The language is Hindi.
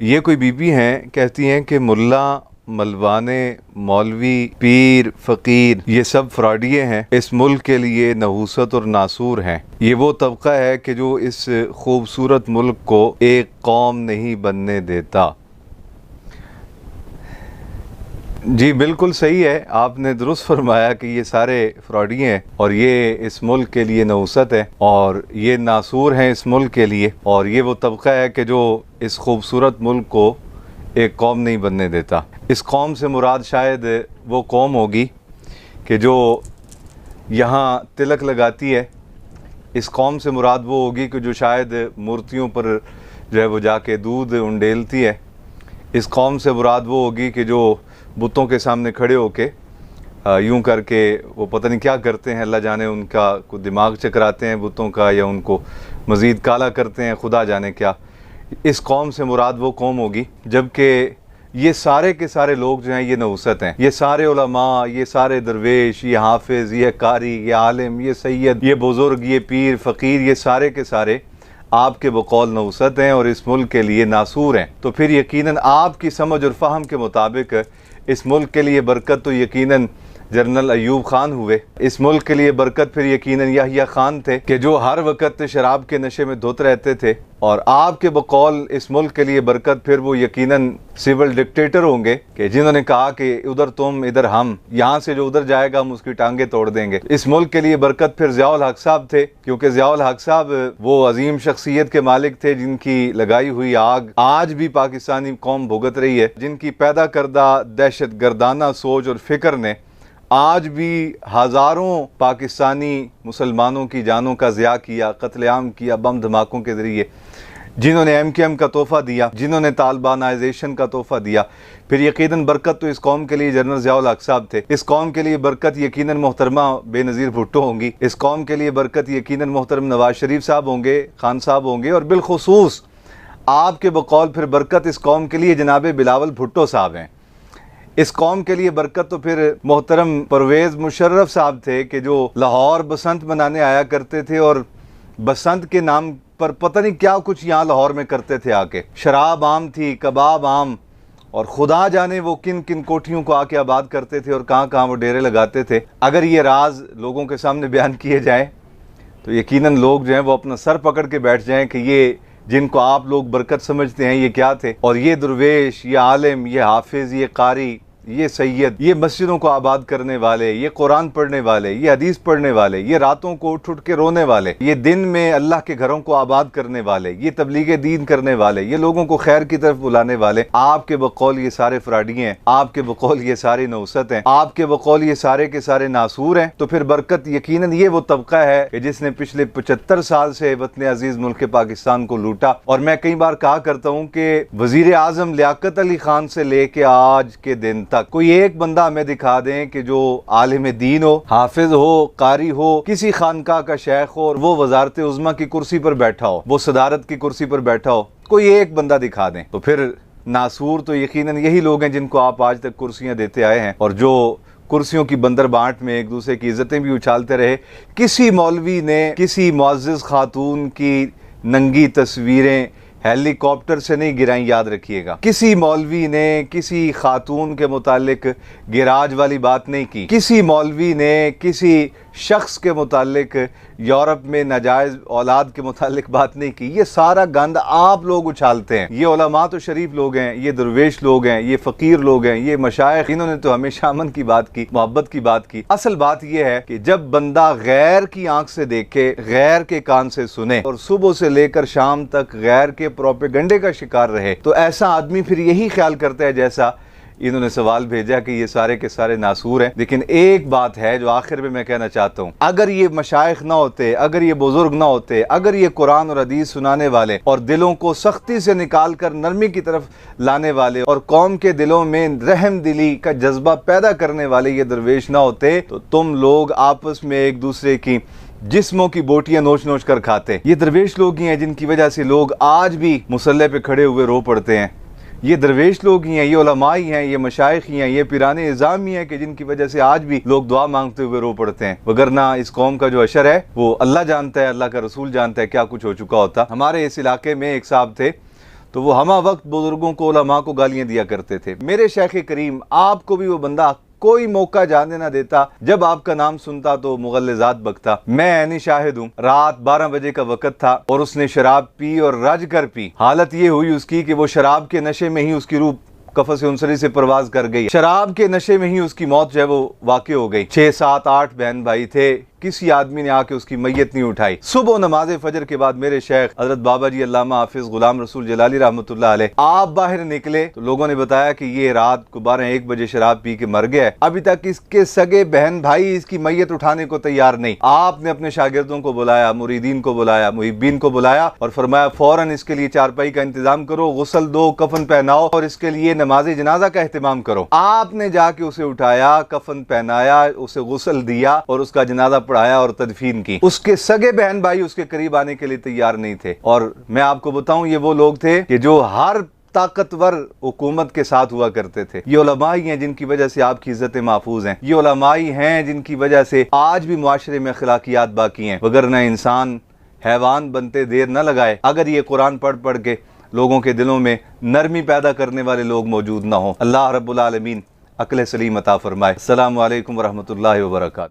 ये कोई बीबी हैं, कहती हैं कि मुल्ला, मलवाने, मौलवी, पीर, फ़कीर ये सब फ्रॉडिये हैं, इस मुल्क के लिए नहूसत और नासूर हैं। ये वो तबका है कि जो इस खूबसूरत मुल्क को एक कौम नहीं बनने देता। जी बिल्कुल सही है, आपने दुरुस्त फरमाया कि ये सारे फ्रॉडिये हैं और ये इस मुल्क के लिए नहूसत है और ये नासूर हैं इस मुल्क के लिए। और ये वो तबका है कि जो इस खूबसूरत मुल्क को एक कौम नहीं बनने देता। इस कौम से मुराद शायद वो कौम होगी कि जो यहाँ तिलक लगाती है। इस कौम से मुराद वो होगी कि जो शायद मूर्तियों पर जो है वो जाके दूध उंडेलती है। इस कौम से मुराद वो होगी कि जो बुतों के सामने खड़े होके यूं करके वो पता नहीं क्या करते हैं, अल्लाह जाने, उनका कुछ दिमाग चकराते हैं बुतों का या उनको मज़ीद काला करते हैं, खुदा जाने क्या। इस कौम से मुराद वो कौम होगी। जबकि ये सारे के सारे लोग जो हैं ये नहूसत हैं। ये सारे उलमा, ये सारे दरवेश, ये हाफिज़, ये कारी, ये आलिम, ये सैयद, ये बुज़ुर्ग, ये पीर, फ़कीर, ये सारे के सारे आपके बकौल नहूसत हैं और इस मुल्क के लिए नासूर हैं। तो फिर यकीनन आपकी समझ और फ़हम के मुताबिक इस मुल्क के लिए बरकत तो यकीनन जनरल अयूब खान हुए। इस मुल्क के लिए बरकत फिर यकीनन याहिया खान थे कि जो हर वक्त शराब के नशे में धुत रहते थे। और आपके बकौल इस मुल्क के लिए बरकत फिर वो यकीनन सिविल डिक्टेटर होंगे कि जिन्होंने कहा कि उधर तुम इधर हम, यहाँ से जो उधर जाएगा हम उसकी टांगे तोड़ देंगे। इस मुल्क के लिए बरकत फिर ज़ियाउल हक साहब थे, क्योंकि ज़ियाउल हक साहब वो अजीम शख्सियत के मालिक थे जिनकी लगाई हुई आग आज भी पाकिस्तानी कौम भुगत रही है, जिनकी पैदा करदा दहशत गर्दाना सोच और फिक्र ने आज भी हज़ारों पाकिस्तानी मुसलमानों की जानों का ज़िया किया, कत्लेआम किया बम धमाकों के ज़रिए, जिन्होंने MKM का तोहफ़ा दिया, जिन्होंने तालिबानाइजेशन का तोहफ़ा दिया। फिर यकीनन बरकत तो इस कौम के लिए जनरल ज़ियाउल हक साहब थे। इस कौम के लिए बरकत यकीनन मोहतरमा बेनज़ीर भुट्टो होंगी। इस कौम के लिए बरकत यकीनन मोहतरम नवाज शरीफ साहब होंगे, खान साहब होंगे। और बिलखुसूस आपके बकौल फिर बरकत इस कौम के लिए जनाब बिलावल भुट्टो साहब हैं। इस कौम के लिए बरकत तो फिर मोहतरम परवेज़ मुशर्रफ साहब थे कि जो लाहौर बसंत मनाने आया करते थे और बसंत के नाम पर पता नहीं क्या कुछ यहाँ लाहौर में करते थे आके। शराब आम थी, कबाब आम, और खुदा जाने वो किन किन कोठियों को आके आबाद करते थे और कहाँ कहाँ वो डेरे लगाते थे। अगर ये राज लोगों के सामने बयान किए जाए तो यकीनन लोग जो हैं वो अपना सर पकड़ के बैठ जाएं कि ये जिनको आप लोग बरकत समझते हैं ये क्या थे। और ये दुर्वेश, ये आलिम, ये हाफिज़, ये कारी, ये सैयद, ये मस्जिदों को आबाद करने वाले, ये कुरान पढ़ने वाले, ये हदीस पढ़ने वाले, ये रातों को उठ उठ के रोने वाले, ये दिन में अल्लाह के घरों को आबाद करने वाले, ये तबलीग दीन करने वाले, ये लोगों को खैर की तरफ बुलाने वाले, आपके बकौल ये सारे फ्राडिये हैं, आपके बकौल ये सारे नौसत हैं, आपके बकौल ये सारे के सारे नासूर हैं। तो फिर बरकत यकीनन ये वो तबका है कि जिसने पिछले 75 साल से वतन अजीज मुल्क पाकिस्तान को लूटा। और मैं कई बार कहा करता हूँ कि वजीर आजम लियाकत अली खान से लेके आज के दिन तक कोई एक बंदा हमें दिखा दें कि जो आलिम दीन हो, हाफिज हो, कारी हो, किसी खानका का शेख हो और वो वजारत उज़्मा की कुर्सी पर बैठा हो, वो सदारत की कुर्सी पर बैठा हो, कोई एक बंदा दिखा दें। तो फिर नासूर तो यकीनन यही लोग हैं जिनको आप आज तक कुर्सियां देते आए हैं और जो कुर्सियों की बंदर बांट में एक दूसरे की इज्जतें भी उछालते रहे। किसी मौलवी ने किसी मुअज़्ज़िज़ खातून की नंगी तस्वीरें हेलीकॉप्टर से नहीं गिराई, याद रखिएगा। किसी मौलवी ने किसी खातून के मुतालिक गिराज वाली बात नहीं की। किसी मौलवी ने किसी शख्स के मुतालिक यूरोप में नाजायज औलाद के मुतालिक बात नहीं की। ये सारा गंद आप लोग उछालते हैं। ये उलमा तो शरीफ लोग हैं, ये दरवेश लोग हैं, ये फ़कीर लोग हैं, ये मशाइख, इन्होंने तो हमेशा अमन की बात की, मोहब्बत की बात की। असल बात यह है कि जब बंदा गैर की आंख से देखे, गैर के कान से सुने और सुबह से लेकर शाम तक गैर के प्रोपेगंडे का शिकार रहे, तो ऐसा आदमी फिर यही ख्याल करता है जैसा इन्होंने सवाल भेजा कि ये सारे के सारे नासूर हैं। लेकिन एक बात है जो आखिर में मैं कहना चाहता हूँ, अगर ये मशाइख ना होते, अगर ये बुजुर्ग ना होते, अगर ये कुरान और हदीस सुनाने वाले और दिलों को सख्ती से निकाल कर नरमी की तरफ लाने वाले और कौम के दिलों में रहम दिली का जज्बा पैदा करने वाले ये दरवेश ना होते, तो तुम लोग आपस में एक दूसरे की जिस्मों की बोटियां नोच नोच कर खाते। ये दरवेश लोग ही हैं जिनकी वजह से लोग आज भी मुसल्ले पे खड़े हुए रो पड़ते हैं। ये दरवेश लोग ही हैं, ये उलमा ही हैं, ये मशाइख ही हैं, ये पिराने इज़ाम ही हैं कि जिनकी वजह से आज भी लोग दुआ मांगते हुए रो पड़ते हैं। वगरना इस कौम का जो अशर है वो अल्लाह जानता है, अल्लाह का रसूल जानता है क्या कुछ हो चुका होता। हमारे इस इलाके में एक साहब थे, तो वो हमा वक्त बुजुर्गों को, उलमा को गालियां दिया करते थे। मेरे शेख करीम आपको भी वो बंदा कोई मौका जाने ना देता, जब आपका नाम सुनता तो मुगल्लिज़ात बकता। मैं ऐनी शाहिद हूँ, रात 12 बजे का वक्त था और उसने शराब पी और रज कर पी। हालत ये हुई उसकी कि वो शराब के नशे में ही उसकी रूह कफ़स उनसरी से परवाज कर गई। शराब के नशे में ही उसकी मौत जो है वो वाक़ हो गई। 6, 7, 8 बहन भाई थे, किसी आदमी ने आके उसकी मैयत नहीं उठाई। सुबह नमाज फजर के बाद मेरे शेख हजरत बाबा जी अल्लामा हाफिज गुलाम रसूल जलाली रहमतुल्लाह अलैह आप बाहर निकले तो लोगों ने बताया कि ये रात को 12-1 बजे शराब पी के मर गया है। अभी तक इसके सगे बहन भाई इसकी मैयत उठाने को तैयार नहीं। आपने अपने शागिर्दों को बुलाया, मुरीदीन को बुलाया, मुहिब्बीन को बुलाया और फरमाया फौरन इसके लिए चारपाई का इंतजाम करो, गुस्ल दो, कफन पहनाओ और इसके लिए नमाज जनाजा का एहतमाम करो। आपने जाके उसे उठाया, कफन पहनाया, उसे गुस्ल दिया और उसका जनाजा पढ़ाया और तदफीन की। उसके सगे बहन भाई उसके करीब आने के लिए तैयार नहीं थे। और मैं आपको बताऊं ये वो लोग थे कि जो हर ताकतवर हुकूमत के साथ हुआ करते थे। ये उलमा ही हैं जिनकी वजह से आपकी इज्जत महफूज हैं। ये उलमा ही हैं जिनकी वजह से आज भी मुआशरे में अखलाकियात बाकी हैं। वगरना इंसान हैवान बनते देर न लगाए अगर ये कुरान पढ़ पढ़ के लोगों के दिलों में नरमी पैदा करने वाले लोग मौजूद ना हो। अल्लाह रब्बुल आलमीन अक्ल सलीम अता फरमाए। अस्सलामु अलैकुम व रहमतुल्लाहि व बरकातहू।